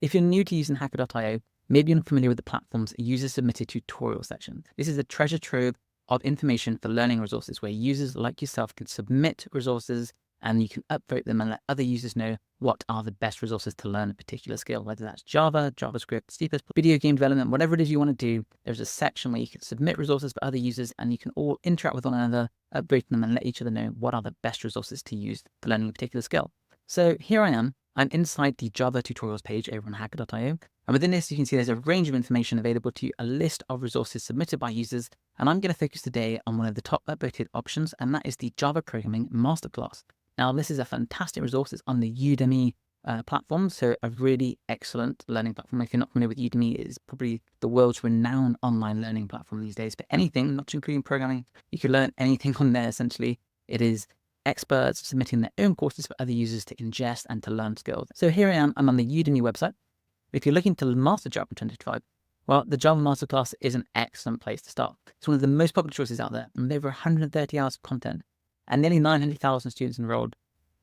If you're new to using Hackr.io, maybe you're not familiar with the platform's user-submitted tutorial section. This is a treasure trove of information for learning resources where users like yourself can submit resources and you can upvote them and let other users know what are the best resources to learn a particular skill, whether that's Java, JavaScript, C++, video game development, whatever it is you want to do. There's a section where you can submit resources for other users and you can all interact with one another, upvote them and let each other know what are the best resources to use for learning a particular skill. So here I am. I'm inside the Java tutorials page over on Hackr.io. And within this, you can see there's a range of information available to you, a list of resources submitted by users. And I'm going to focus today on one of the top upvoted options, and that is the Java Programming Masterclass. Now, this is a fantastic resource. It's on the Udemy platform, so a really excellent learning platform. If you're not familiar with Udemy, it is probably the world's renowned online learning platform these days for anything, not including programming. You can learn anything on there, essentially. It is experts submitting their own courses for other users to ingest and to learn skills. So here I am, I'm on the Udemy website. If you're looking to master Java in 2025, well, the Java Masterclass is an excellent place to start. It's one of the most popular choices out there, and with over 130 hours of content and nearly 900,000 students enrolled.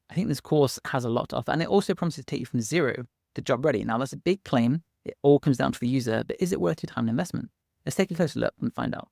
I think this course has a lot to offer, and it also promises to take you from zero to job ready. Now, that's a big claim. It all comes down to the user, but is it worth your time and investment? Let's take a closer look and find out.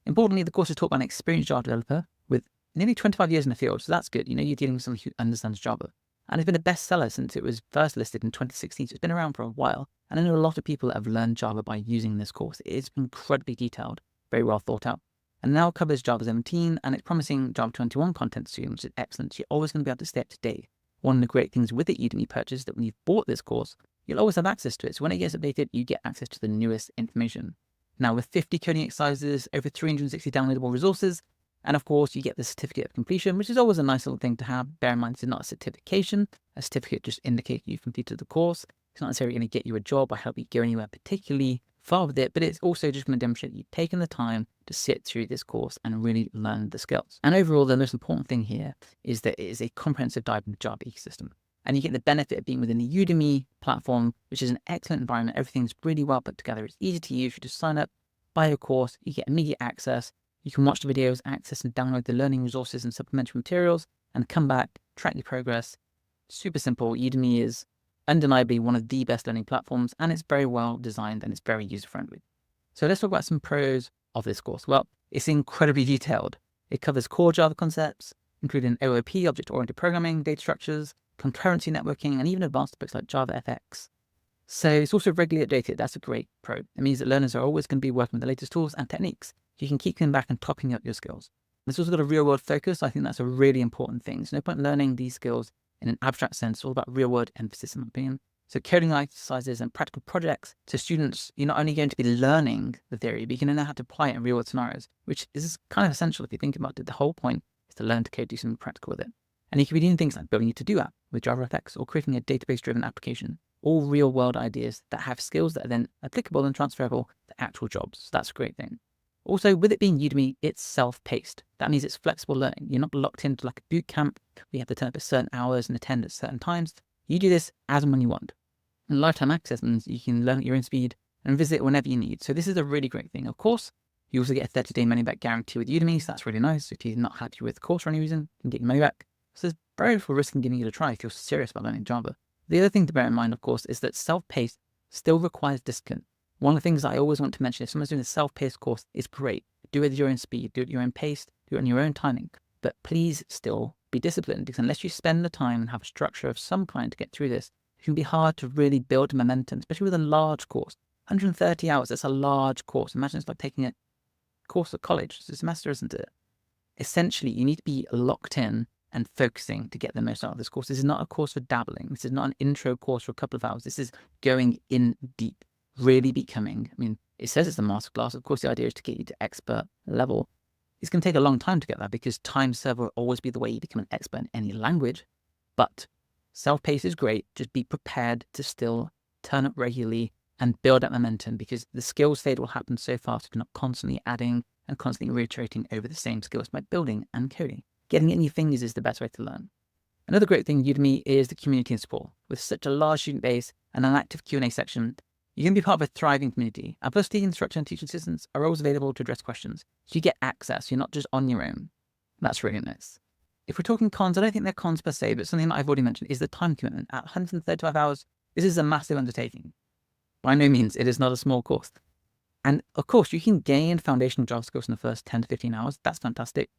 Importantly, the course is taught by an experienced Java developer with nearly 25 years in the field, so that's good. You know, you're dealing with someone who understands Java. And it's been a bestseller since it was first listed in 2016, so it's been around for a while. And I know a lot of people that have learned Java by using this course. It is incredibly detailed, very well thought out. And now covers Java 17, and it's promising Java 21 content soon, which is excellent. You're always going to be able to stay up to date. One of the great things with the Udemy purchase is that when you've bought this course, you'll always have access to it. So when it gets updated, you get access to the newest information. Now, with 50 coding exercises, over 360 downloadable resources, and of course, you get the certificate of completion, which is always a nice little thing to have. Bear in mind, this is not a certification. A certificate just indicates you've completed the course. It's not necessarily going to get you a job or help you go anywhere particularly far with it, but it's also just going to demonstrate that you've taken the time to sit through this course and really learn the skills. And overall, the most important thing here is that it is a comprehensive dive into the Java ecosystem. And you get the benefit of being within the Udemy platform, which is an excellent environment. Everything's really well put together. It's easy to use. You just sign up, buy a course, you get immediate access. You can watch the videos, access and download the learning resources and supplementary materials, and come back, track your progress. Super simple. Udemy is undeniably one of the best learning platforms, and it's very well designed and it's very user-friendly. So let's talk about some pros of this course. Well, it's incredibly detailed. It covers core Java concepts, including OOP, object-oriented programming, data structures, concurrency networking, and even advanced topics like JavaFX. So it's also regularly updated. That's a great pro. It means that learners are always going to be working with the latest tools and techniques. You can keep coming back and topping up your skills. It's also got a real-world focus. I think that's a really important thing. There's no point learning these skills in an abstract sense. It's all about real-world emphasis, in my opinion. So coding exercises and practical projects. So students, you're not only going to be learning the theory, but you can know how to apply it in real-world scenarios, which is kind of essential if you think about it. The whole point is to learn to code, do something practical with it. And you can be doing things like building a to-do app with JavaFX or creating a database-driven application. All real-world ideas that have skills that are then applicable and transferable to actual jobs. So that's a great thing. Also, with it being Udemy, it's self-paced. That means it's flexible learning. You're not locked into like a boot camp where you have to turn up at certain hours and attend at certain times. You do this as and when you want. And lifetime access means you can learn at your own speed and visit whenever you need. So this is a really great thing. Of course, you also get a 30-day money-back guarantee with Udemy, so that's really nice. If you're not happy with the course for any reason, you can get your money back. So there's very little risk in giving it a try if you're serious about learning Java. The other thing to bear in mind, of course, is that self-paced still requires discipline. One of the things I always want to mention, if someone's doing a self-paced course, is great. Do it at your own speed, do it at your own pace, do it on your own timing. But please still be disciplined, because unless you spend the time and have a structure of some kind to get through this, it can be hard to really build momentum, especially with a large course. 130 hours, that's a large course. Imagine it's like taking a course at college. It's a semester, isn't it? Essentially, you need to be locked in and focusing to get the most out of this course. This is not a course for dabbling. This is not an intro course for a couple of hours. This is going in deep. Really becoming, I mean, it says it's a masterclass. Of course, the idea is to get you to expert level. It's going to take a long time to get that because time server will always be the way you become an expert in any language. But self-paced is great. Just be prepared to still turn up regularly and build up momentum, because the skills fade will happen so fast if you're not constantly adding and constantly reiterating over the same skills by building and coding. Getting it in your fingers is the best way to learn. Another great thing Udemy is the community and support. With such a large student base and an active Q&A section, you can be part of a thriving community. And plus, the instructor and teaching assistants are always available to address questions. So you get access. You're not just on your own. That's really nice. If we're talking cons, I don't think they're cons per se, but something that I've already mentioned is the time commitment. At 135 hours, This is a massive undertaking. By no means, it is not a small course. And of course, you can gain foundational Java skills in the first 10 to 15 hours. That's fantastic.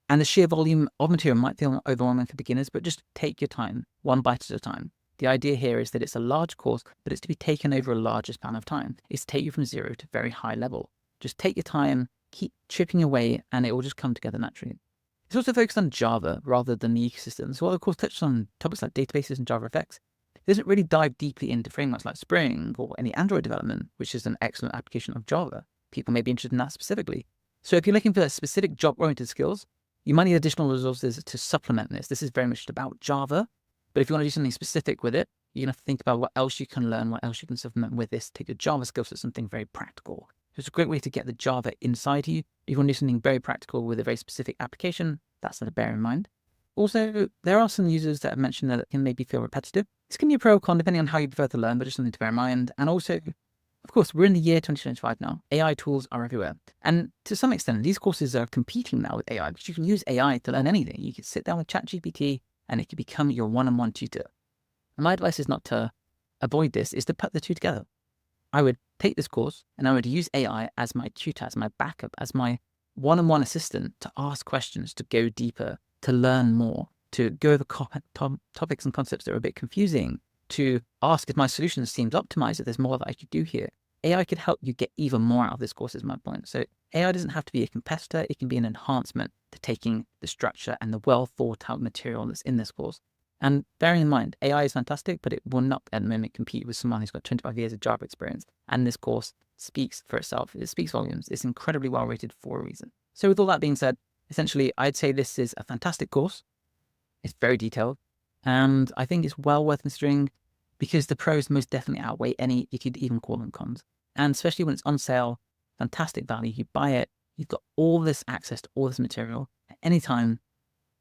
And the sheer volume of material might feel overwhelming for beginners, but just take your time, one bite at a time. The idea here is that it's a large course, but it's to be taken over a larger span of time. It's to take you from zero to very high level. Just take your time, keep chipping away, and it will just come together naturally. It's also focused on Java rather than the ecosystem. So while the course touches on topics like databases and JavaFX, it doesn't really dive deeply into frameworks like Spring or any Android development, which is an excellent application of Java. People may be interested in that specifically. So if you're looking for specific job-oriented skills, you might need additional resources to supplement this. This is very much about Java, but if you want to do something specific with it, you're going to have to think about what else you can learn, what else you can supplement with this. Take your Java skills to something very practical. So it's a great way to get the Java inside you. If you want to do something very practical with a very specific application, that's something to bear in mind. Also, there are some users that have mentioned that it can maybe feel repetitive. This can be a pro or con depending on how you prefer to learn, but just something to bear in mind. And also, of course, we're in the year 2025 now. AI tools are everywhere. And to some extent, these courses are competing now with AI because you can use AI to learn anything. You can sit down with ChatGPT and it can become your one-on-one tutor. And my advice is not to avoid this, is to put the two together. I would take this course and I would use AI as my tutor, as my backup, as my one-on-one assistant to ask questions, to go deeper, to learn more, to go over topics and concepts that are a bit confusing, to ask if my solution seems optimized, if there's more that I could do here. AI could help you get even more out of this course is my point. So AI doesn't have to be a competitor. It can be an enhancement to taking the structure and the well thought out material that's in this course. And bearing in mind, AI is fantastic, but it will not at the moment compete with someone who's got 25 years of Java experience. And this course speaks for itself. It speaks volumes. It's incredibly well rated for a reason. So with all that being said, essentially, I'd say this is a fantastic course. It's very detailed. And I think it's well worth considering because the pros most definitely outweigh any, you could even call them cons. And especially when it's on sale, fantastic value. You buy it, you've got all this access to all this material at any time.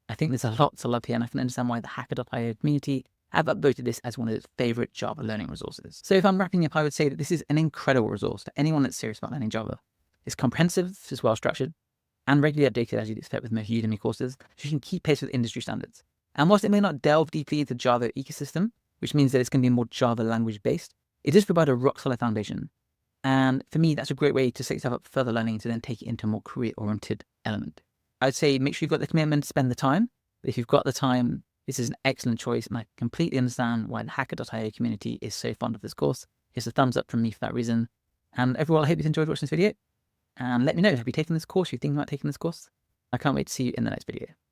I think there's a lot to love here, and I can understand why the Hackr.io community have upvoted this as one of its favorite Java learning resources. So if I'm wrapping up, I would say that this is an incredible resource to anyone that's serious about learning Java. It's comprehensive, it's well structured, and regularly updated as you'd expect with most Udemy courses, so you can keep pace with industry standards. And whilst it may not delve deeply into the Java ecosystem, which means that it's going to be more Java language based, it does provide a rock solid foundation. And for me, that's a great way to set yourself up for further learning to then take it into a more career oriented element. I'd say make sure you've got the commitment to spend the time. But if you've got the time, this is an excellent choice. And I completely understand why the Hackr.io community is so fond of this course. It's a thumbs up from me for that reason. And overall, I hope you've enjoyed watching this video. And let me know, have you taken this course? Are you thinking about taking this course? I can't wait to see you in the next video.